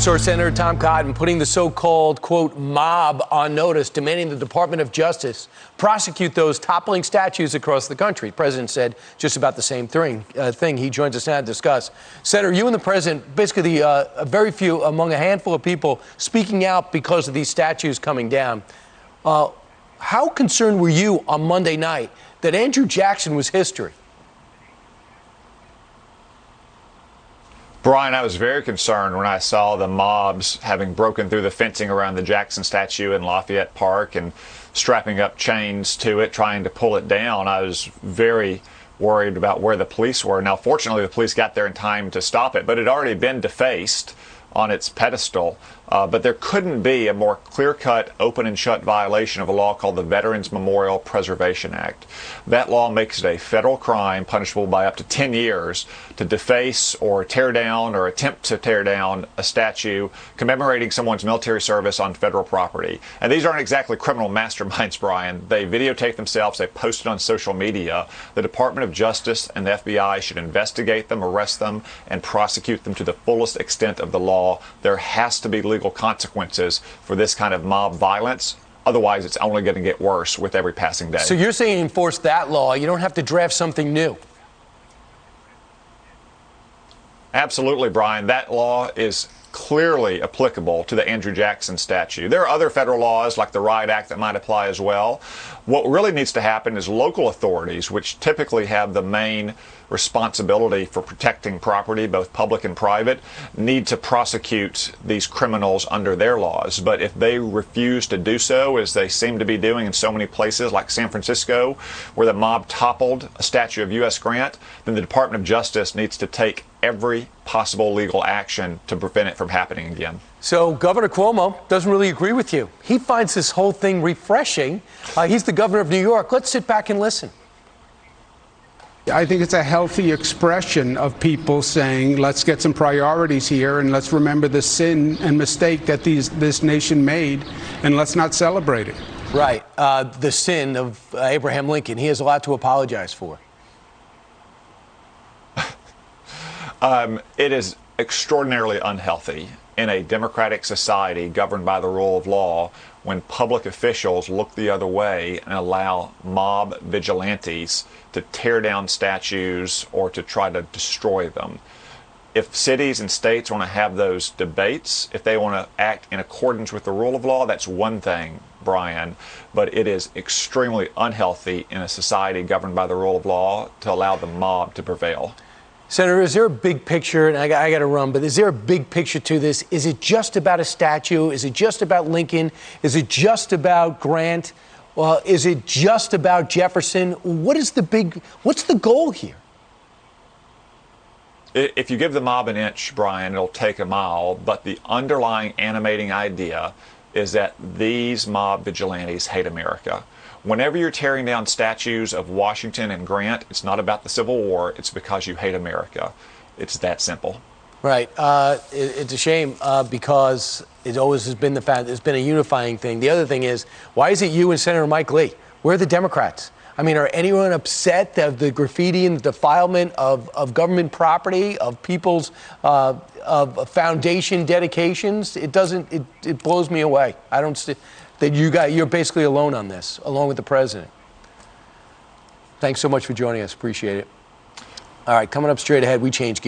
Resource Senator Tom Cotton putting the so-called, quote, mob on notice, demanding the Department of Justice prosecute those toppling statues across the country. The president said just about the same thing. He joins us now to discuss. Senator, you and the president, basically very few among a handful of people speaking out because of these statues coming down. How concerned were you on Monday night that Andrew Jackson was history? Brian, I was very concerned when I saw the mobs having broken through the fencing around the Jackson statue in Lafayette Park and strapping up chains to it, trying to pull it down. I was very worried about where the police were. Now, fortunately, the police got there in time to stop it, but it had already been defaced on its pedestal. But there couldn't be a more clear-cut, open and shut violation of a law called the Veterans Memorial Preservation Act. That law makes it a federal crime punishable by up to 10 years to deface or tear down or attempt to tear down a statue commemorating someone's military service on federal property. And these aren't exactly criminal masterminds, Brian. They videotape themselves, they post it on social media. The Department of Justice and the FBI should investigate them, arrest them, and prosecute them to the fullest extent of the law. There has to be legal consequences for this kind of mob violence. Otherwise, it's only going to get worse with every passing day. So you're saying enforce that law. You don't have to draft something new. Absolutely, Brian. That law is clearly applicable to the Andrew Jackson statue. There are other federal laws like the Riot Act that might apply as well. What really needs to happen is local authorities, which typically have the main responsibility for protecting property, both public and private, need to prosecute these criminals under their laws. But if they refuse to do so, as they seem to be doing in so many places like San Francisco, where the mob toppled a statue of U.S. Grant, then the Department of Justice needs to take every possible legal action to prevent it from happening again. So Governor Cuomo doesn't really agree with you. He finds this whole thing refreshing. He's the governor of New York. Let's sit back and listen. I think it's a healthy expression of people saying, let's get some priorities here and let's remember the sin and mistake that this nation made, and let's not celebrate it. Right. The sin of Abraham Lincoln. He has a lot to apologize for. It is extraordinarily unhealthy in a democratic society governed by the rule of law when public officials look the other way and allow mob vigilantes to tear down statues or to try to destroy them. If cities and states want to have those debates, if they want to act in accordance with the rule of law, that's one thing, Brian. But it is extremely unhealthy in a society governed by the rule of law to allow the mob to prevail. Senator, is there a big picture, and I got to run, but is there a big picture to this? Is it just about a statue? Is it just about Lincoln? Is it just about Grant? Is it just about Jefferson? What's the goal here? If you give the mob an inch, Brian, it'll take a mile. But the underlying animating idea is that these mob vigilantes hate America. Whenever you're tearing down statues of Washington and Grant, it's not about the Civil War. It's because you hate America. It's that simple. Right. It's a shame because it always has been the fact it's been a unifying thing. The other thing is, why is it you and Senator Mike Lee? Where are the Democrats? I mean, are anyone upset that the graffiti and the defilement of government property, of people's of foundation dedications? It blows me away. I don't see that you're basically alone on this, along with the president. Thanks so much for joining us. Appreciate it. All right, coming up straight ahead, we change gears.